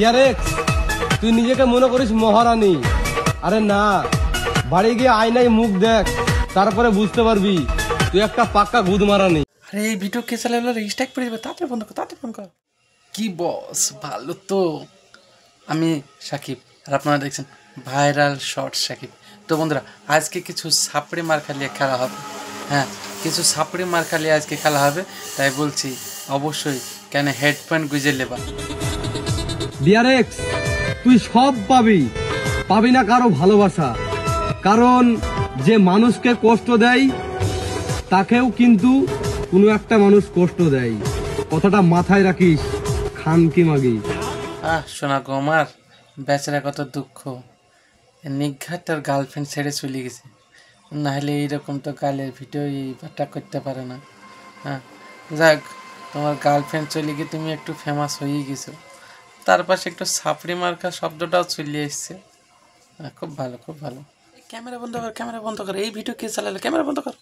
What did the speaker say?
ডিয়ারেক্স, তুই নিজেকে মনে করিস মহারানী। আরে না, বাড়ি গিয়ে আয়নায় মুখ দেখ, তারপরে বুঝতে পারবি তুই একটা পাক্কা গুদ মারানি। আরে এই ভিডিও কে চালালো রে? স্ট্রাইক পড়ে যাবে, তাড়াতাড়ি বন্ধ কর, তাড়াতাড়ি ফোন কর। কি বস, ভালো তো? আমি সাকিব, আর আপনারা দেখছেন ভাইরাল শর্ট সাকিব। তো বন্ধুরা, আজকে কিছু সাপড়ি মার খালিয়ে খেলা হবে। হ্যাঁ, কিছু সাপড়ি মার খালিয়ে আজকে খেলা হবে, তাই বলছি অবশ্যই কেন হেডফোন গুজে নেবা। ডিয়ারেক্স, তুই সব পাবি, পাবি না কারো ভালোবাসা। কারণ যে মানুষকে কষ্ট দেয় তাকেও কিন্তু কোনো একটা মানুষ কষ্ট দেয়। কথাটা মাথায় রাখিস, খানকি মাগি। শোনা গো আমার, বেচারা কত দুঃখ, নিঘাত তার গার্লফ্রেন্ড ছেড়ে চলে গেছে, নাহলে এইরকম তো গালের ভিডিও এইবারটা করতে পারে না। হ্যাঁ, যাক, তোমার গার্লফ্রেন্ড চলে গিয়ে তুমি একটু ফেমাস হয়েই গেছো, তার পাশে একটু সাপড়ি মার্কা শব্দটাও চলে এসছে। খুব ভালো, খুব ভালো। ক্যামেরা বন্ধ কর, ক্যামেরা বন্ধ কর। এই ভিডিও কে চালালে? ক্যামেরা বন্ধ কর।